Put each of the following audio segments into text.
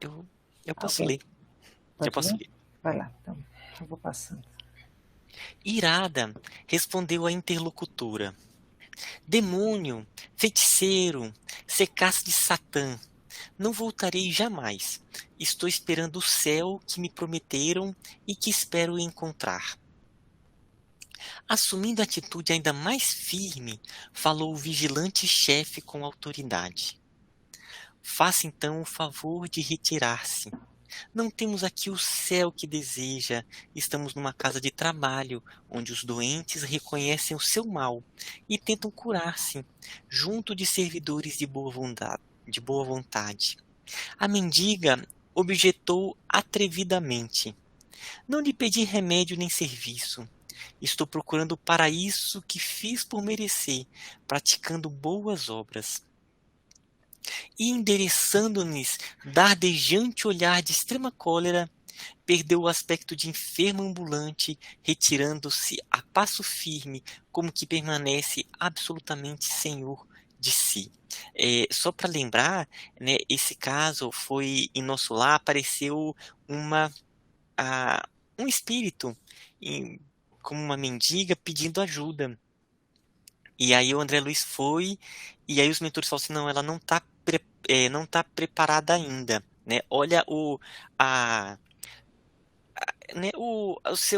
Eu, eu posso Alguém ler. Eu pode posso ler? ler. Vai lá, então, eu vou passando. Irada, respondeu a interlocutora. Demônio, feiticeiro, secasse de Satã, não voltarei jamais. Estou esperando o céu que me prometeram e que espero encontrar. Assumindo atitude ainda mais firme, falou o vigilante-chefe com autoridade. Faça então o favor de retirar-se. Não temos aqui o céu que deseja. Estamos numa casa de trabalho, onde os doentes reconhecem o seu mal e tentam curar-se, junto de servidores de boa vontade. A mendiga objetou atrevidamente. Não lhe pedi remédio nem serviço. Estou procurando o paraíso que fiz por merecer, praticando boas obras. E endereçando-lhes dardejante olhar de extrema cólera, perdeu o aspecto de enfermo ambulante, retirando-se a passo firme, como que permanece absolutamente senhor de si. Só para lembrar, né, esse caso foi em nosso lar, apareceu uma, a, um espírito em- como uma mendiga pedindo ajuda. E aí o André Luiz foi, e aí os mentores falaram assim, não, ela não tá preparada ainda, né? Olha a, né,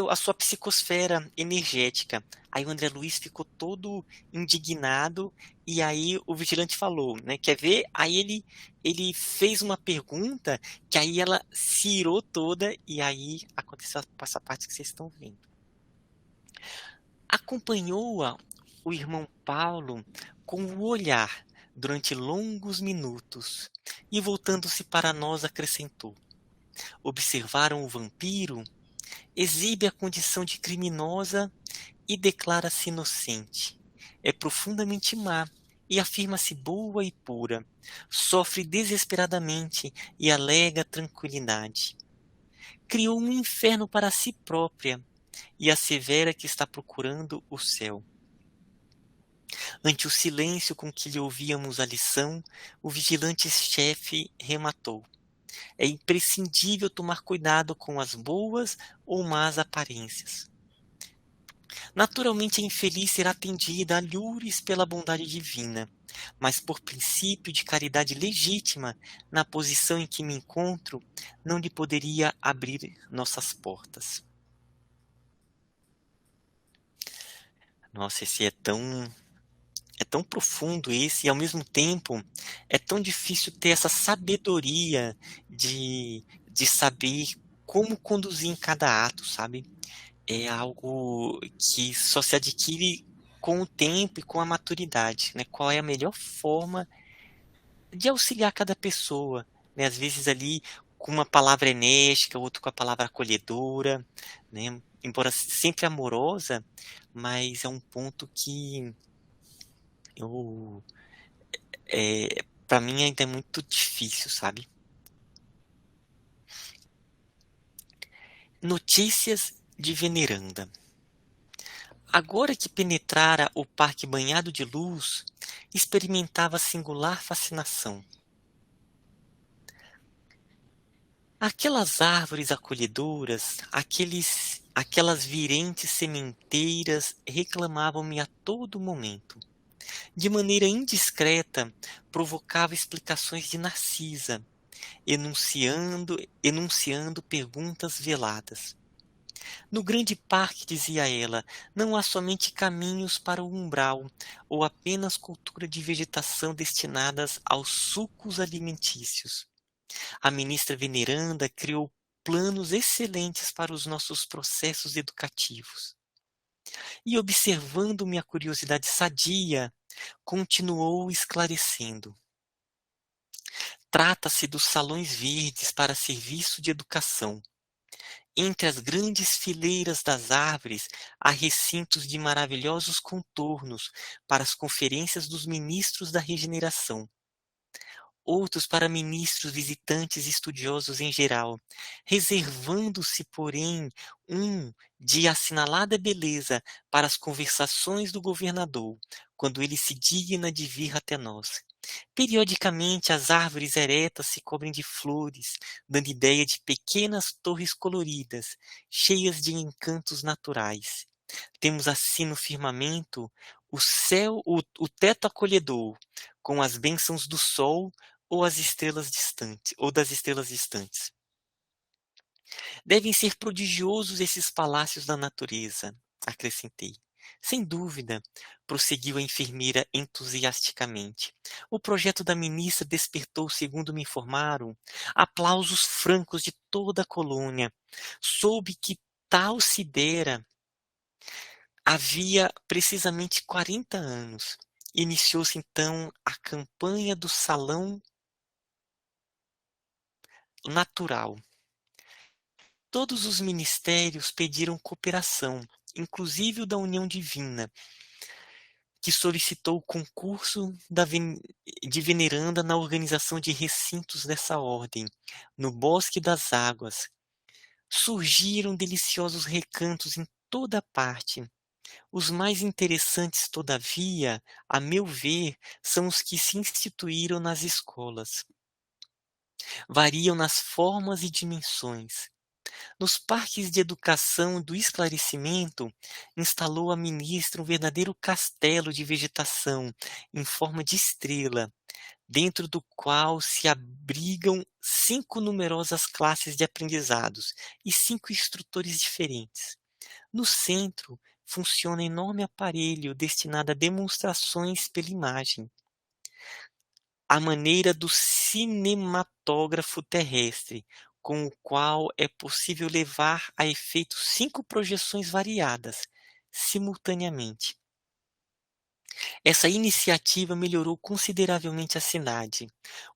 a sua psicosfera energética. Aí o André Luiz ficou todo indignado, e aí o vigilante falou, né? Quer ver? Aí ele fez uma pergunta, que aí ela se irou toda, e aí aconteceu essa parte que vocês estão vendo. Acompanhou-a o irmão Paulo com o olhar durante longos minutos, e voltando-se para nós acrescentou: observaram o vampiro? Exibe a condição de criminosa e declara-se inocente. É profundamente má e afirma-se boa e pura. Sofre desesperadamente e alega tranquilidade. Criou um inferno para si própria e assevera que está procurando o céu. Ante o silêncio com que lhe ouvíamos a lição, o vigilante-chefe rematou: é imprescindível tomar cuidado com as boas ou más aparências. Naturalmente a infeliz será atendida a alhures pela bondade divina, mas por princípio de caridade legítima, na posição em que me encontro, não lhe poderia abrir nossas portas. Nossa, esse é tão profundo esse, e ao mesmo tempo é tão difícil ter essa sabedoria de saber como conduzir em cada ato, sabe? É algo que só se adquire com o tempo e com a maturidade, né? Qual é a melhor forma de auxiliar cada pessoa, né? Às vezes ali com uma palavra enérgica, outro com a palavra acolhedora, né? Embora sempre amorosa, mas é um ponto que eu, para mim ainda é muito difícil, sabe? Notícias de Veneranda. Agora que penetrara o parque banhado de luz, experimentava singular fascinação. Aquelas árvores acolhedoras, aquelas virentes sementeiras reclamavam-me a todo momento. De maneira indiscreta, provocava explicações de Narcisa, enunciando perguntas veladas. No grande parque, dizia ela, não há somente caminhos para o umbral, ou apenas cultura de vegetação destinadas aos sucos alimentícios. A ministra veneranda criou planos excelentes para os nossos processos educativos. E observando minha curiosidade sadia, continuou esclarecendo. Trata-se dos salões verdes para serviço de educação. Entre as grandes fileiras das árvores há recintos de maravilhosos contornos para as conferências dos ministros da regeneração, outros para ministros, visitantes e estudiosos em geral, reservando-se, porém, um de assinalada beleza para as conversações do governador, quando ele se digna de vir até nós. Periodicamente, as árvores eretas se cobrem de flores, dando ideia de pequenas torres coloridas, cheias de encantos naturais. Temos assim no firmamento o céu, o teto acolhedor, com as bênçãos do sol ou as estrelas distantes, ou das estrelas distantes. Devem ser prodigiosos esses palácios da natureza, acrescentei. Sem dúvida, prosseguiu a enfermeira entusiasticamente. O projeto da ministra despertou, segundo me informaram, aplausos francos de toda a colônia. Soube que tal se dera havia precisamente 40 anos. Iniciou-se então a campanha do Salão Natural. Todos os ministérios pediram cooperação, inclusive o da União Divina, que solicitou o concurso de veneranda na organização de recintos dessa ordem, no Bosque das Águas. Surgiram deliciosos recantos em toda parte. Os mais interessantes, todavia, a meu ver, são os que se instituíram nas escolas. Variam nas formas e dimensões. Nos parques de educação do esclarecimento, instalou a ministra um verdadeiro castelo de vegetação em forma de estrela, dentro do qual se abrigam 5 numerosas classes de aprendizados e 5 instrutores diferentes. No centro, funciona enorme aparelho destinado a demonstrações pela imagem, à maneira do cinematógrafo terrestre, com o qual é possível levar a efeito 5 projeções variadas, simultaneamente. Essa iniciativa melhorou consideravelmente a cidade,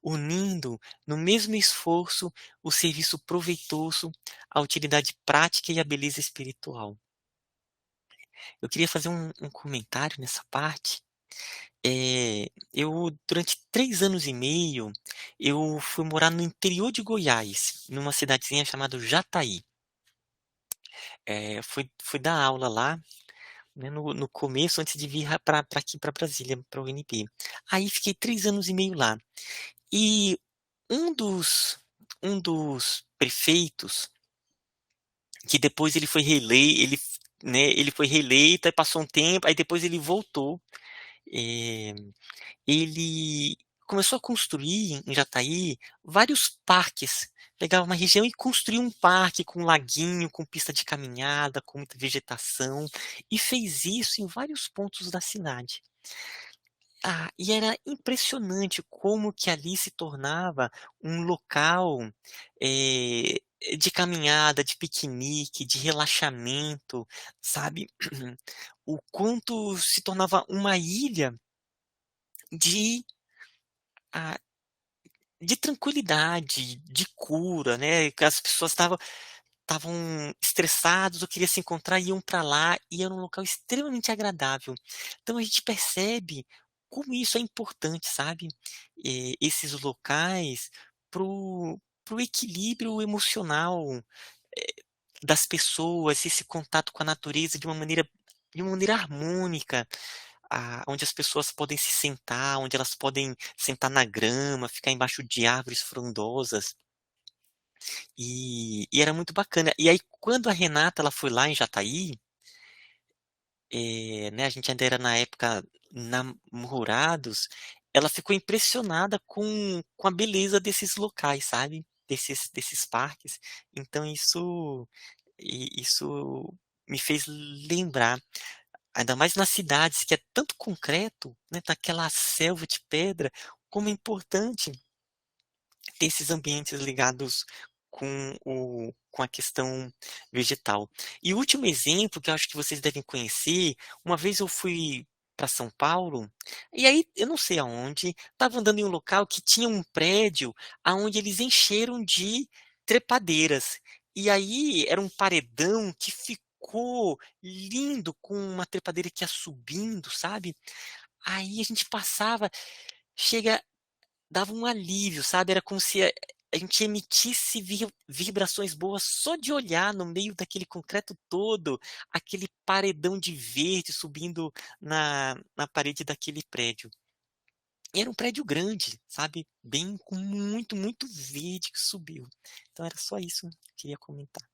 unindo no mesmo esforço o serviço proveitoso, a utilidade prática e a beleza espiritual. Eu queria fazer um comentário nessa parte. Eu durante 3 anos e meio, eu fui morar no interior de Goiás, numa cidadezinha chamada Jataí. Fui dar aula lá, né, no começo, antes de vir para aqui, para Brasília, para o UNB. Aí fiquei 3 anos e meio lá. E um dos um dos prefeitos, que depois ele foi reeleito, aí passou um tempo, aí depois ele voltou, eh ele começou a construir em Jataí vários parques. Pegava uma região e construía um parque com um laguinho, com pista de caminhada, com muita vegetação, e fez isso em vários pontos da cidade. E era impressionante como que ali se tornava um local, eh, de caminhada, de piquenique, de relaxamento, sabe. O quanto se tornava uma ilha de ah, de tranquilidade, de cura, né, que as pessoas estavam estressados ou queriam se encontrar, iam para lá, e era um local extremamente agradável. Então a gente percebe como isso é importante, sabe, esses locais para o equilíbrio emocional, das pessoas, esse contato com a natureza de uma maneira harmônica, onde as pessoas podem se sentar, onde elas podem sentar na grama, ficar embaixo de árvores frondosas, e era muito bacana. E aí quando a Renata ela foi lá em Jataí, né, a gente ainda era na época namorados, ela ficou impressionada com a beleza desses locais, sabe, desses parques. Então isso me fez lembrar. Ainda mais nas cidades que é tanto concreto, né, daquela selva de pedra, como é importante ter esses ambientes ligados com a questão vegetal. E o último exemplo que eu acho que vocês devem conhecer, uma vez eu fui para São Paulo, e aí eu não sei aonde, estava andando em um local que tinha um prédio aonde eles encheram de trepadeiras. E aí era um paredão que ficou lindo, com uma trepadeira que ia subindo, sabe. Aí a gente passava, chega dava um alívio, sabe, era como se a gente emitisse vibrações boas só de olhar no meio daquele concreto todo, aquele paredão de verde subindo na parede daquele prédio. E era um prédio grande, sabe, bem com muito, muito verde que subiu. Então era só isso que eu queria comentar.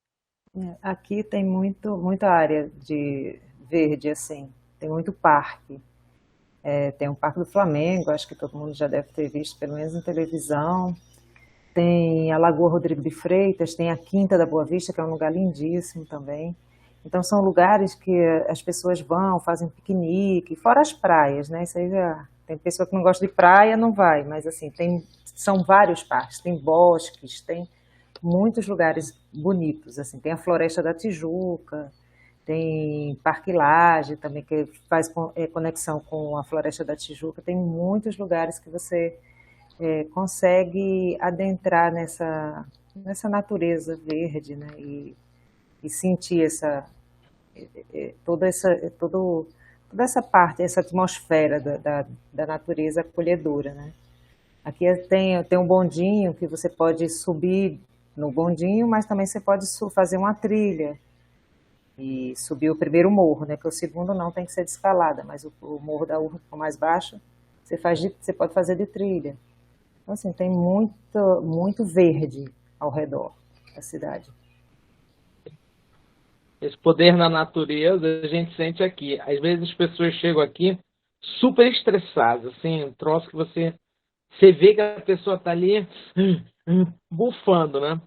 Aqui tem muita área de verde, assim. Tem muito parque. Tem o Parque do Flamengo, acho que todo mundo já deve ter visto, pelo menos em televisão. Tem a Lagoa Rodrigo de Freitas, tem a Quinta da Boa Vista, que é um lugar lindíssimo também. Então são lugares que as pessoas vão, fazem piquenique, fora as praias, né? Isso aí já tem pessoa que não gosta de praia, não vai, mas assim, são vários parques, tem bosques, tem muitos lugares bonitos, assim, tem a Floresta da Tijuca, tem Parque Lage também, que faz conexão com a Floresta da Tijuca, tem muitos lugares que você consegue adentrar nessa natureza verde, né? E sentir toda essa, toda essa parte, essa atmosfera da natureza acolhedora, né? Aqui tem um bondinho que você pode subir no bondinho, mas também você pode fazer uma trilha e subir o primeiro morro, né? Que o segundo não tem que ser de escalada, mas o morro da Urca, que é o mais baixo, você pode fazer de trilha. Então, assim, tem muito verde ao redor da cidade. Esse poder na natureza a gente sente aqui. Às vezes as pessoas chegam aqui super estressadas, assim, um troço que você vê que a pessoa tá ali bufando, né?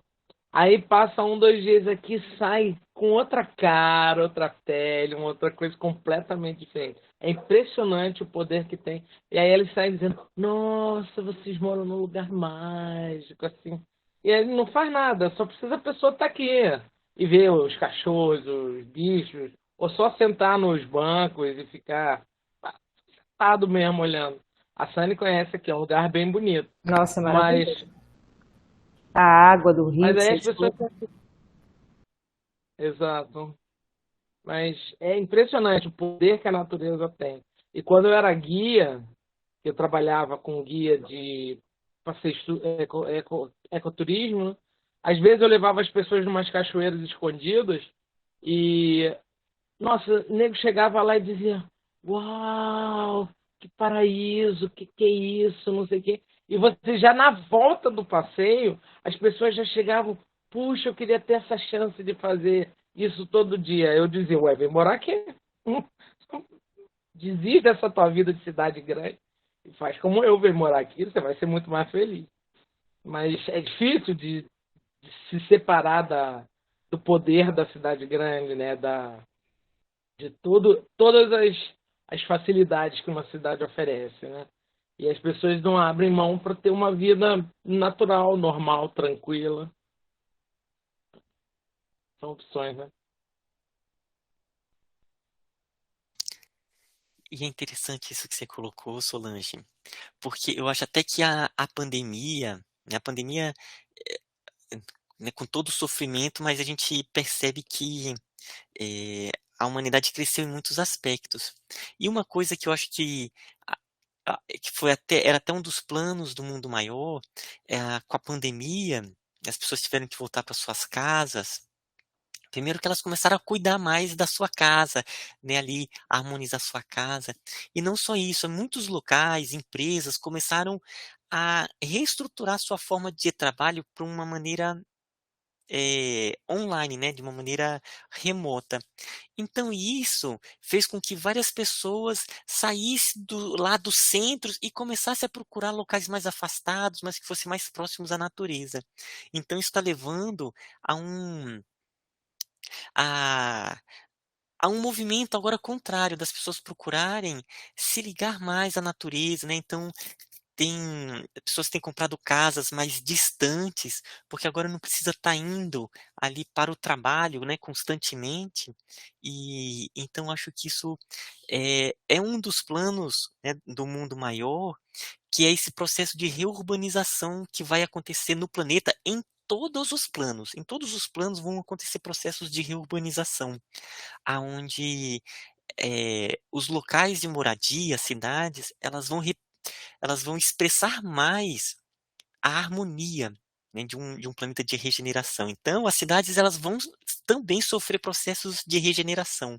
Aí passa um, 2 dias aqui, sai com outra cara, outra pele, uma outra coisa completamente diferente. É impressionante o poder que tem. E aí eles saem dizendo, nossa, vocês moram num lugar mágico, assim. E ele não faz nada, só precisa a pessoa estar aqui e ver os cachorros, os bichos, ou só sentar nos bancos e ficar sentado mesmo olhando. A Sunny conhece aqui, é um lugar bem bonito. Nossa, Mas, maravilhoso. A água do rio mas que aí você as pessoas. escuta. Exato. Mas é impressionante o poder que a natureza tem. E quando eu era guia, eu trabalhava com guia de passeios ecoturismo, né? Às vezes eu levava as pessoas em umas cachoeiras escondidas e, nossa, o nego chegava lá e dizia, uau, que paraíso, que é isso, não sei o quê. E você já na volta do passeio, as pessoas já chegavam, puxa, eu queria ter essa chance de fazer isso todo dia. Eu dizia, ué, vem morar aqui. Desiste dessa tua vida de cidade grande e faz como eu, vem morar aqui, você vai ser muito mais feliz. Mas é difícil de se separar do poder da cidade grande, né? De todas as facilidades que uma cidade oferece, né? E as pessoas não abrem mão para ter uma vida natural, normal, tranquila. São opções, né? E é interessante isso que você colocou, Solange, porque eu acho até que a pandemia, né, né, com todo o sofrimento, mas a gente percebe que a humanidade cresceu em muitos aspectos. E uma coisa que eu acho a- que era até um dos planos do mundo maior, com a pandemia, as pessoas tiveram que voltar para suas casas. Primeiro que elas começaram a cuidar mais da sua casa, né, ali, harmonizar sua casa. E não só isso, muitos locais, empresas começaram a reestruturar sua forma de trabalho para uma maneira online, né, de uma maneira remota. Então isso fez com que várias pessoas saíssem lá dos centros e começassem a procurar locais mais afastados, mas que fossem mais próximos à natureza. Então isso está levando a um a há um movimento agora contrário, das pessoas procurarem se ligar mais à natureza, né, então tem pessoas têm comprado casas mais distantes, porque agora não precisa estar indo ali para o trabalho, né, constantemente, e então acho que isso é um dos planos, né, do mundo maior, que é esse processo de reurbanização que vai acontecer no planeta em todos os planos vão acontecer processos de reurbanização aonde os locais de moradia, as cidades, elas vão expressar mais a harmonia, né, de um planeta de regeneração. Então, as cidades elas vão também sofrer processos de regeneração,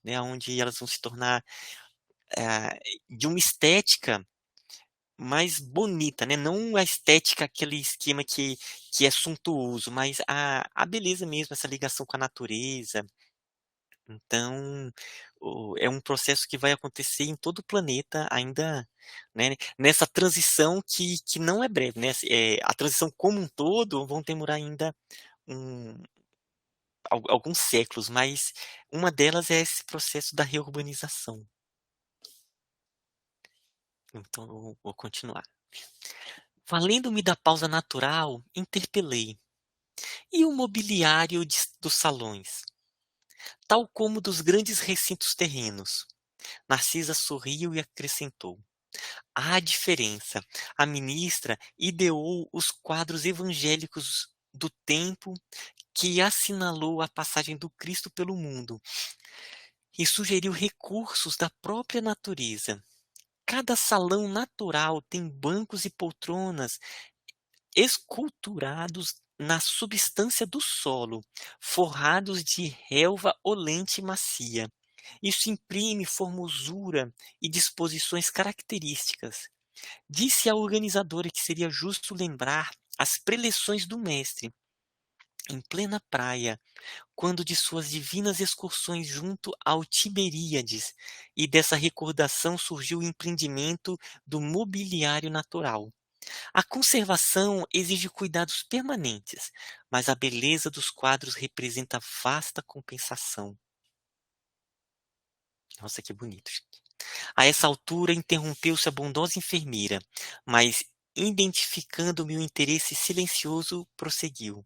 né, onde elas vão se tornar de uma estética mais bonita, né? Não a estética, aquele esquema que é suntuoso, mas a beleza mesmo, essa ligação com a natureza. Então, é um processo que vai acontecer em todo o planeta ainda, né, nessa transição que não é breve, né? A transição como um todo vão demorar ainda um, alguns séculos, mas uma delas é esse processo da reurbanização. Então, eu vou continuar. Valendo-me da pausa natural, interpelei. E o mobiliário dos salões? Tal como dos grandes recintos terrenos. Narcisa sorriu e acrescentou: há diferença. A ministra ideou os quadros evangélicos do tempo que assinalou a passagem do Cristo pelo mundo e sugeriu recursos da própria natureza. Cada salão natural tem bancos e poltronas esculturados na substância do solo, forrados de relva olente e macia. Isso imprime formosura e disposições características. Disse a organizadora que seria justo lembrar as preleções do mestre, em plena praia, quando de suas divinas excursões junto ao Tiberíades, e dessa recordação surgiu o empreendimento do mobiliário natural. A conservação exige cuidados permanentes, mas a beleza dos quadros representa vasta compensação. Nossa, que bonito, gente. A essa altura interrompeu-se a bondosa enfermeira, mas, identificando meu interesse silencioso, prosseguiu.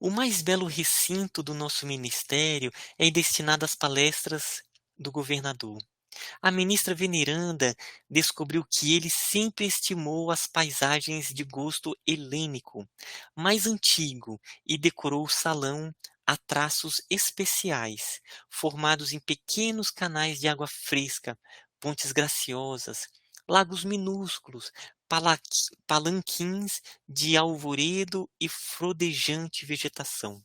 O mais belo recinto do nosso ministério é destinado às palestras do governador. A ministra veneranda descobriu que ele sempre estimou as paisagens de gosto helênico, mais antigo, e decorou o salão a traços especiais, formados em pequenos canais de água fresca, pontes graciosas, lagos minúsculos, palanquins de alvoredo e frodejante vegetação.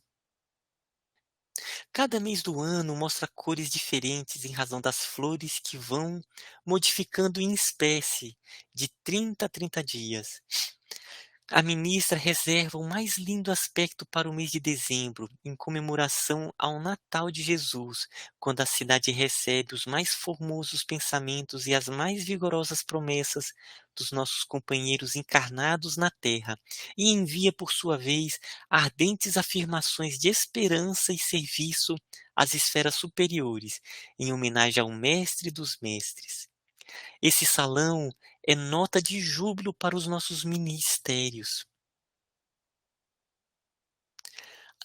Cada mês do ano mostra cores diferentes em razão das flores que vão modificando em espécie de 30 a 30 dias. A ministra reserva o mais lindo aspecto para o mês de dezembro, em comemoração ao Natal de Jesus, quando a cidade recebe os mais formosos pensamentos e as mais vigorosas promessas dos nossos companheiros encarnados na terra, e envia, por sua vez, ardentes afirmações de esperança e serviço às esferas superiores, em homenagem ao Mestre dos Mestres. Esse salão é nota de júbilo para os nossos ministérios.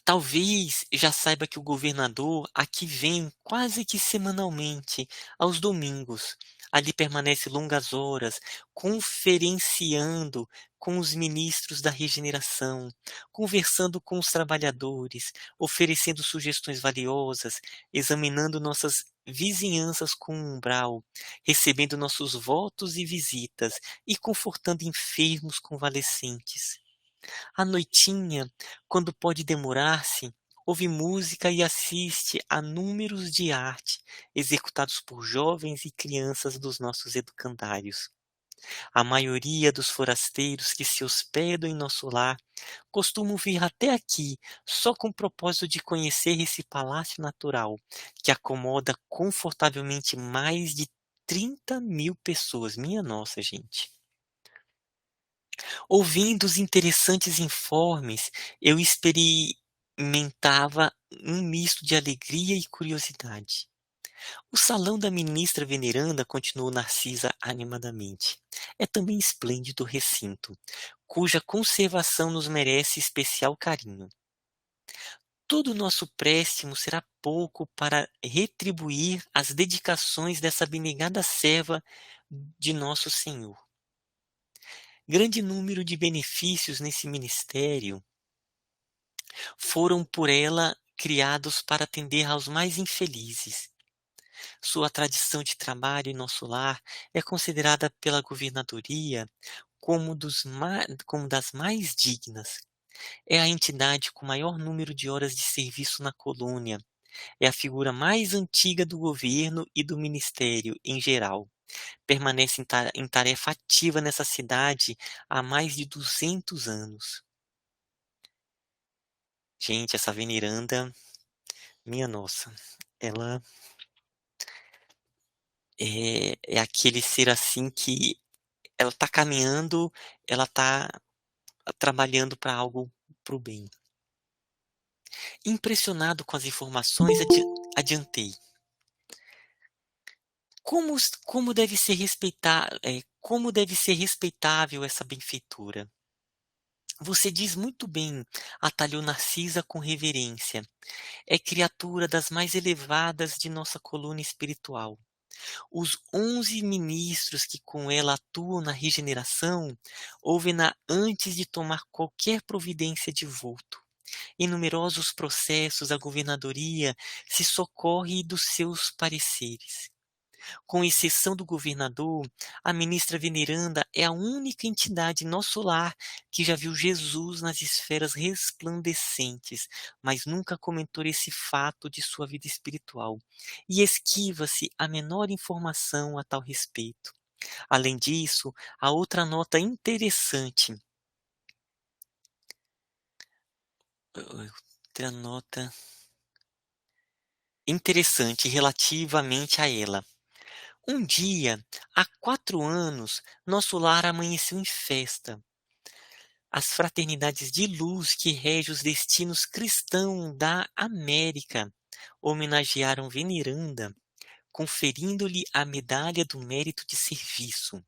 Talvez já saiba que o governador aqui vem quase que semanalmente, aos domingos. Ali permanece longas horas, conferenciando com os ministros da regeneração, conversando com os trabalhadores, oferecendo sugestões valiosas, examinando nossas vizinhanças com o umbral, recebendo nossos votos e visitas e confortando enfermos convalescentes. À noitinha, quando pode demorar-se, ouve música e assiste a números de arte executados por jovens e crianças dos nossos educandários. A maioria dos forasteiros que se hospedam em nosso lar costumam vir até aqui só com o propósito de conhecer esse palácio natural, que acomoda confortavelmente mais de 30.000 pessoas. Minha nossa, gente. Ouvindo os interessantes informes, eu experimentava um misto de alegria e curiosidade. O salão da ministra veneranda, continuou Narcisa animadamente, é também esplêndido recinto, cuja conservação nos merece especial carinho. Todo o nosso préstimo será pouco para retribuir as dedicações dessa abnegada serva de nosso Senhor. Grande número de benefícios nesse ministério foram por ela criados para atender aos mais infelizes. Sua tradição de trabalho em nosso lar é considerada pela governadoria como das mais dignas. É a entidade com maior número de horas de serviço na colônia. É a figura mais antiga do governo e do ministério em geral. Permanece em tarefa ativa nessa cidade há mais de 200 anos. Gente, essa Veneranda, minha nossa, ela é aquele ser assim que ela está caminhando, ela está trabalhando para algo, para o bem. Impressionado com as informações, adiantei. Como deve ser respeitável essa benfeitora? Você diz muito bem, atalhou Narcisa com reverência. É criatura das mais elevadas de nossa coluna espiritual. Os 11 ministros que com ela atuam na regeneração, ouvem-na antes de tomar qualquer providência de vulto. Em numerosos processos, a governadoria se socorre dos seus pareceres. Com exceção do governador, a ministra veneranda é a única entidade em nosso lar que já viu Jesus nas esferas resplandecentes, mas nunca comentou esse fato de sua vida espiritual, e esquiva-se a menor informação a tal respeito. Além disso, há outra nota interessante. Outra nota interessante relativamente a ela. Um dia, há 4 anos, nosso lar amanheceu em festa. As fraternidades de luz que regem os destinos cristãos da América homenagearam Veneranda, conferindo-lhe a medalha do mérito de serviço.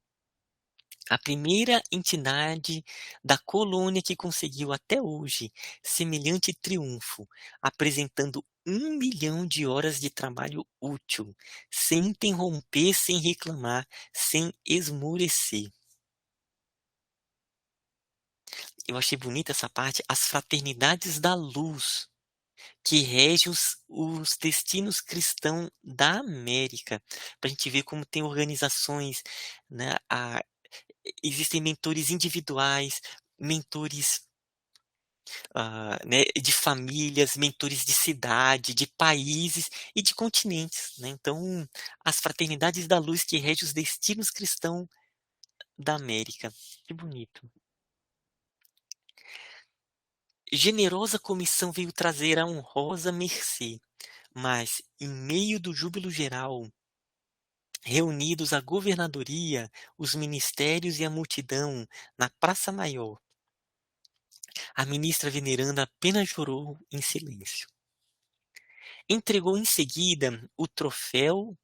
A primeira entidade da colônia que conseguiu até hoje semelhante triunfo, apresentando 1 milhão de horas de trabalho útil, sem interromper, sem reclamar, sem esmorecer. Eu achei bonita essa parte, as fraternidades da luz, que regem os destinos cristãos da América, para a gente ver como tem organizações, né, existem mentores individuais, mentores né, de famílias, mentores de cidade, de países e de continentes. Né? Então, as fraternidades da luz que regem os destinos cristãos da América. Que bonito. Generosa comissão veio trazer a honrosa mercê, mas, em meio do júbilo geral, reunidos a governadoria, os ministérios e a multidão na Praça Maior, a ministra veneranda apenas chorou em silêncio. Entregou em seguida o troféu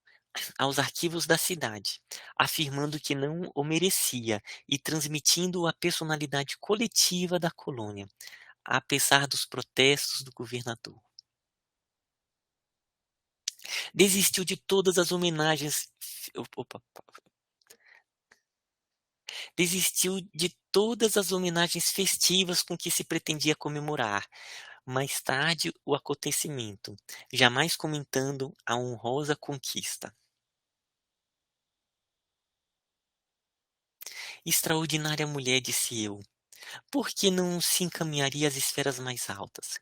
aos arquivos da cidade, afirmando que não o merecia e transmitindo a personalidade coletiva da colônia, apesar dos protestos do governador. Desistiu de todas as homenagens. Opa, desistiu de todas as homenagens festivas com que se pretendia comemorar. Mais tarde, o acontecimento, jamais comentando a honrosa conquista. Extraordinária mulher, disse eu. Por que não se encaminharia às esferas mais altas?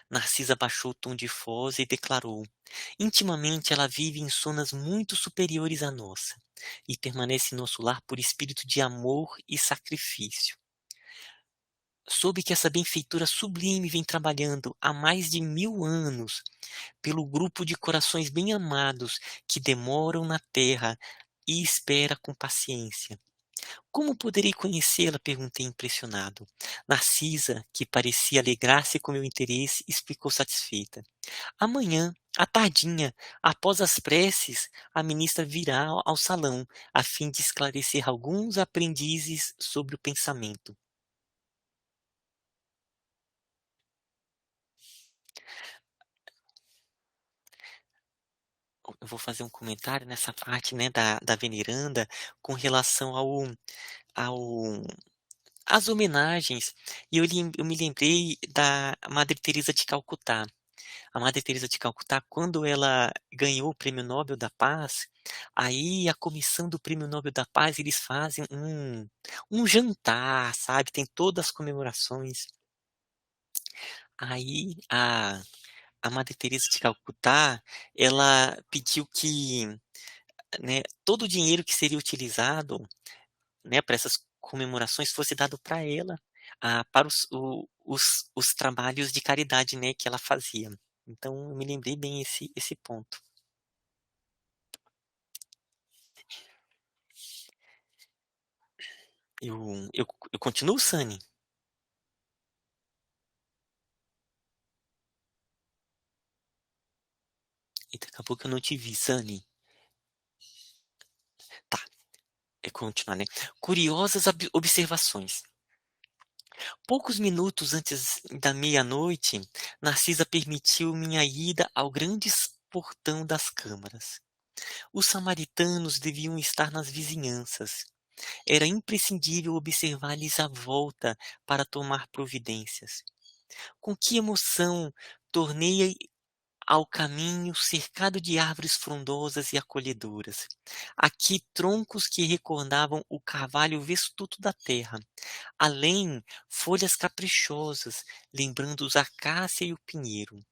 Narcisa baixou o tom de voz e declarou: intimamente ela vive em zonas muito superiores à nossa, e permanece em nosso lar por espírito de amor e sacrifício. Soube que essa benfeitora sublime vem trabalhando há mais de 1000 anos pelo grupo de corações bem amados que demoram na terra e espera com paciência. Como poderei conhecê-la? Perguntei impressionado. Narcisa, que parecia alegrar-se com meu interesse, explicou satisfeita. Amanhã, à tardinha, após as preces, a ministra virá ao salão, a fim de esclarecer alguns aprendizes sobre o pensamento. Eu vou fazer um comentário nessa parte, né, da veneranda com relação ao às homenagens. E eu me lembrei da Madre Teresa de Calcutá. A Madre Teresa de Calcutá, quando ela ganhou o Prêmio Nobel da Paz, aí a comissão do Prêmio Nobel da Paz, eles fazem um jantar, sabe? Tem todas as comemorações. Aí a Madre Teresa de Calcutá, ela pediu que né, todo o dinheiro que seria utilizado, né, para essas comemorações fosse dado para ela, para os trabalhos de caridade, né, que ela fazia. Então, eu me lembrei bem esse ponto. Eu continuo, Sani? Eita, acabou que eu não te vi, Sani. Tá, é continuar, né? Curiosas observações. Poucos minutos antes da meia-noite, Narcisa permitiu minha ida ao grande portão das câmaras. Os samaritanos deviam estar nas vizinhanças. Era imprescindível observar-lhes a volta para tomar providências. Com que emoção tornei ao caminho cercado de árvores frondosas e acolhedoras. Aqui troncos que recordavam o carvalho vestuto da terra. Além, folhas caprichosas, lembrando os acácia e o pinheiro.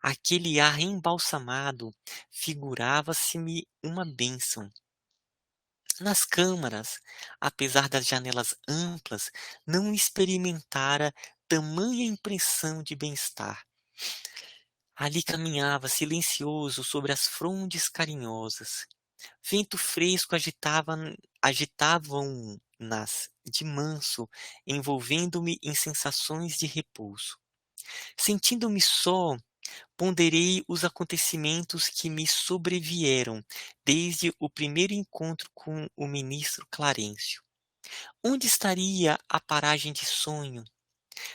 Aquele ar embalsamado figurava-se-me uma bênção. Nas câmaras, apesar das janelas amplas, não experimentara tamanha impressão de bem-estar. Ali caminhava silencioso sobre as frondes carinhosas. Vento fresco agitavam-nas de manso, envolvendo-me em sensações de repouso. Sentindo-me só, ponderei os acontecimentos que me sobrevieram desde o primeiro encontro com o ministro Clarencio. Onde estaria a paragem de sonho?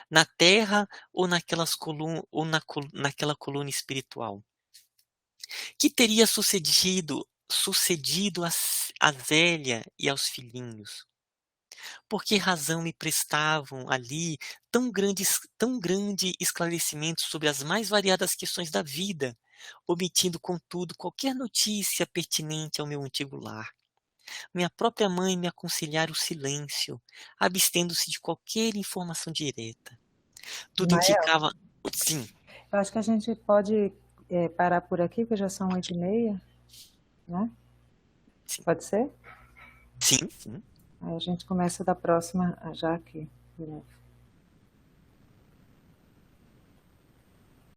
Na terra ou naquela coluna espiritual? Que teria sucedido a Zélia e aos filhinhos? Por que razão me prestavam ali tão grande esclarecimento sobre as mais variadas questões da vida, omitindo, contudo, qualquer notícia pertinente ao meu antigo lar? Minha própria mãe me aconselhara o silêncio, abstendo-se de qualquer informação direta. Tudo Mael, indicava. Sim, eu acho que a gente pode parar por aqui, porque já são 8h30, né? sim, Pode ser? sim, sim. Aí a gente começa da próxima já aqui.